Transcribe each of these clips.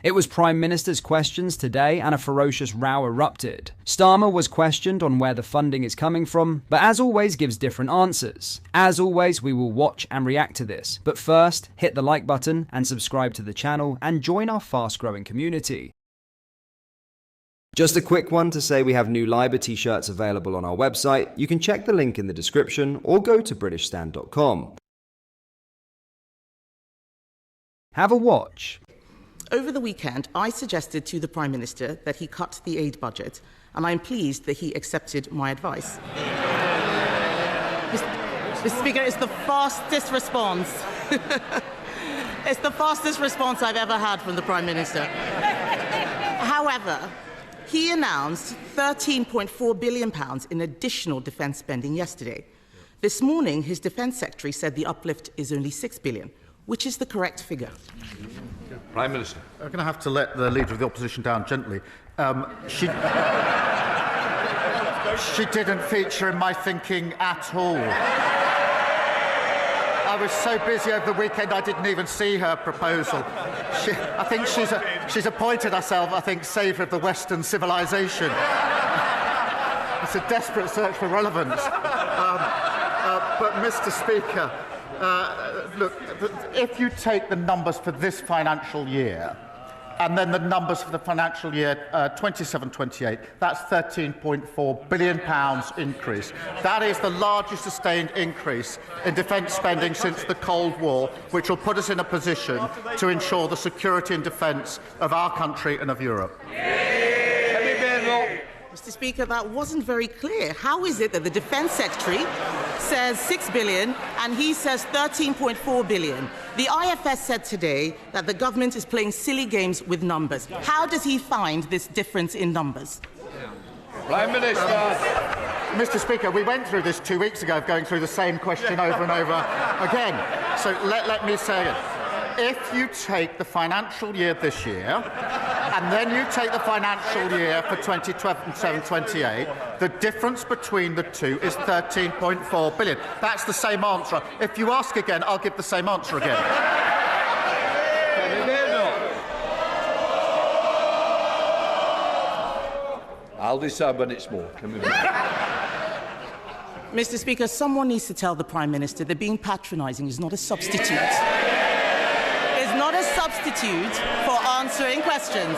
It was Prime Minister's questions today, and a ferocious row erupted. Starmer was questioned on where the funding is coming from, but as always gives different answers. As always, we will watch and react to this. But first, hit the like button and subscribe to the channel and join our fast-growing community. Just a quick one to say we have new Liber t-shirts available on our website. You can check the link in the description or go to britishstand.com. Have a watch. Over the weekend, I suggested to the Prime Minister that he cut the aid budget, and I'm pleased that he accepted my advice. Mr. Speaker, it's the fastest response. It's the fastest response I've ever had from the Prime Minister. However, he announced £13.4 billion in additional defence spending yesterday. This morning, his Defence Secretary said the uplift is only £6 billion, which is the correct figure. Prime Minister. I'm going to have to let the Leader of the Opposition down gently. She didn't feature in my thinking at all. I was so busy over the weekend I didn't even see her proposal. I think she's appointed herself, saviour of the Western civilization. It's a desperate search for relevance. But, Mr. Speaker, look, if you take the numbers for this financial year and then the numbers for the financial year 27-28, that's £13.4 billion increase. That is the largest sustained increase in defence spending since the Cold War, which will put us in a position to ensure the security and defence of our country and of Europe. Mr. Speaker, that wasn't very clear. How is it that the Defence Secretary says £6 billion and he says £13.4 billion? The IFS said today that the government is playing silly games with numbers. How does he find this difference in numbers? Prime Minister. Mr. Speaker, we went through this 2 weeks ago, going through the same question over and over again. So let me say it. If you take the financial year this year, and then you take the financial year for 2027-28, the difference between the two is £13.4 billion. That's the same answer. If you ask again, I'll give the same answer again. I'll decide when it's more. Mr. Speaker, someone needs to tell the Prime Minister that being patronising is not a substitute. Not a substitute for answering questions.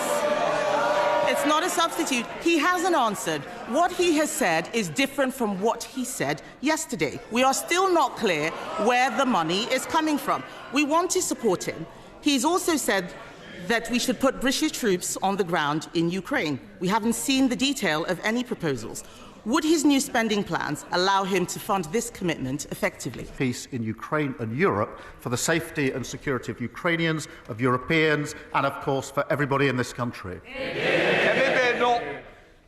It's not a substitute. He hasn't answered. What he has said is different from what he said yesterday. We are still not clear where the money is coming from. We want to support him. He's also said that we should put British troops on the ground in Ukraine. We haven't seen the detail of any proposals. Would his new spending plans allow him to fund this commitment effectively? Peace in Ukraine and Europe for the safety and security of Ukrainians, of Europeans, and of course for everybody in this country.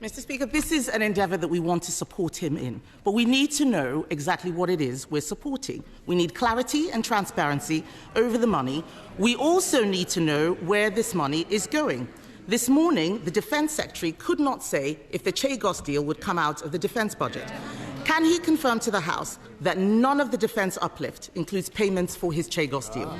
Mr. Speaker, this is an endeavour that we want to support him in, but we need to know exactly what it is we're supporting. We need clarity and transparency over the money. We also need to know where this money is going. This morning, the Defence Secretary could not say if the Chagos deal would come out of the defence budget. Can he confirm to the House that none of the defence uplift includes payments for his Chagos deal?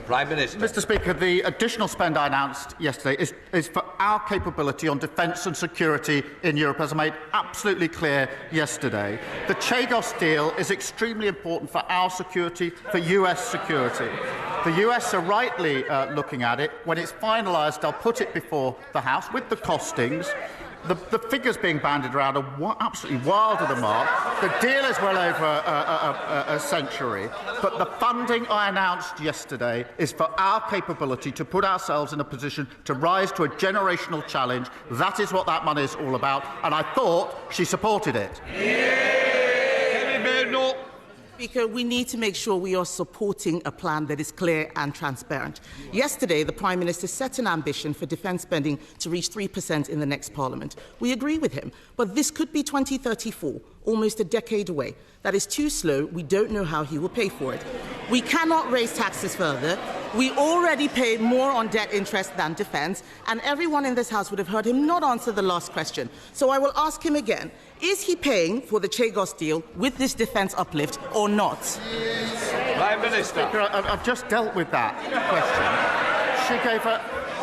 Prime Minister. Mr. Speaker, the additional spend I announced yesterday is for our capability on defence and security in Europe, as I made absolutely clear yesterday. The Chagos deal is extremely important for our security, for US security. The US are rightly looking at it. When it's finalised, I'll put it before the House with the costings. The figures being bandied around are absolutely wild of the mark. The deal is well over a century, but the funding I announced yesterday is for our capability to put ourselves in a position to rise to a generational challenge. That is what that money is all about, and I thought she supported it. Speaker, we need to make sure we are supporting a plan that is clear and transparent. Yesterday, the Prime Minister set an ambition for defence spending to reach 3% in the next Parliament. We agree with him, but this could be 2034, almost a decade away. That is too slow. We don't know how he will pay for it. We cannot raise taxes further. We already pay more on debt interest than defence, and everyone in this House would have heard him not answer the last question. So I will ask him again. Is he paying for the Chagos deal with this defence uplift or not? Prime Minister. Speaker, I've just dealt with that question.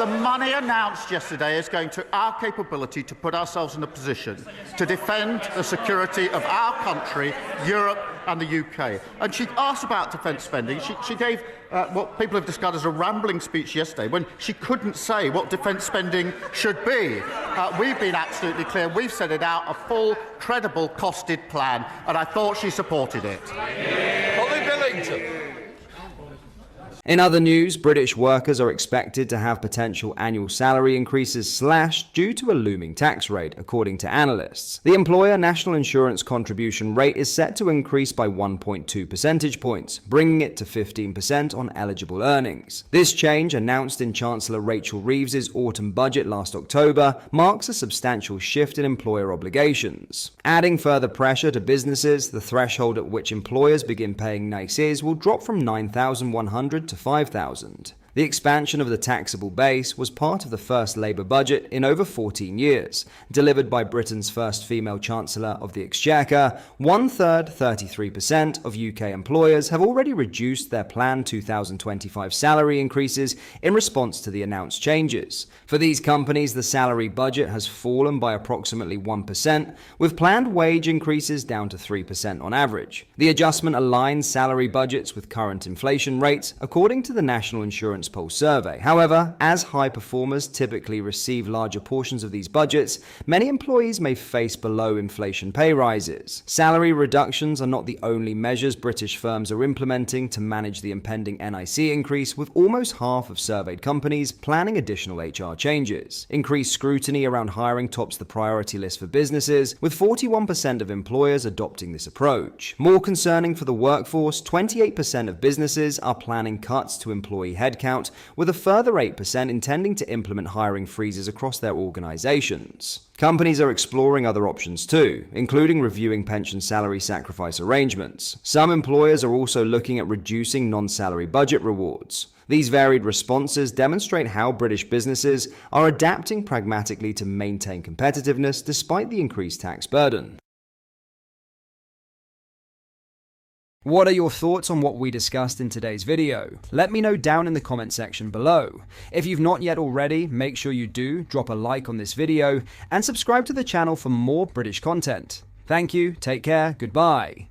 The money announced yesterday is going to our capability to put ourselves in a position to defend the security of our country, Europe and the UK. And she asked about defence spending. She gave what people have described as a rambling speech yesterday when she couldn't say what defence spending should be. We've been absolutely clear. We've set it out, a full, credible, costed plan, and I thought she supported it. Holly Billington. In other news, British workers are expected to have potential annual salary increases slashed due to a looming tax rate, according to analysts. The employer national insurance contribution rate is set to increase by 1.2 percentage points, bringing it to 15% on eligible earnings. This change, announced in Chancellor Rachel Reeves's autumn budget last October, marks a substantial shift in employer obligations. Adding further pressure to businesses, the threshold at which employers begin paying NICEs will drop from 9,100 to 5,000. The expansion of the taxable base was part of the first Labour budget in over 14 years. Delivered by Britain's first female Chancellor of the Exchequer, 1/3, 33% of UK employers have already reduced their planned 2025 salary increases in response to the announced changes. For these companies, the salary budget has fallen by approximately 1%, with planned wage increases down to 3% on average. The adjustment aligns salary budgets with current inflation rates, according to the National Insurance Poll survey. However, as high performers typically receive larger portions of these budgets, many employees may face below inflation pay rises. Salary reductions are not the only measures British firms are implementing to manage the impending NIC increase, with almost half of surveyed companies planning additional HR changes. Increased scrutiny around hiring tops the priority list for businesses, with 41% of employers adopting this approach. More concerning for the workforce, 28% of businesses are planning cuts to employee headcount, with a further 8% intending to implement hiring freezes across their organizations. Companies are exploring other options too, including reviewing pension salary sacrifice arrangements. Some employers are also looking at reducing non-salary budget rewards. These varied responses demonstrate how British businesses are adapting pragmatically to maintain competitiveness despite the increased tax burden. What are your thoughts on what we discussed in today's video? Let me know down in the comment section below. If you've not yet already, make sure you do drop a like on this video and subscribe to the channel for more British content. Thank you, take care, goodbye.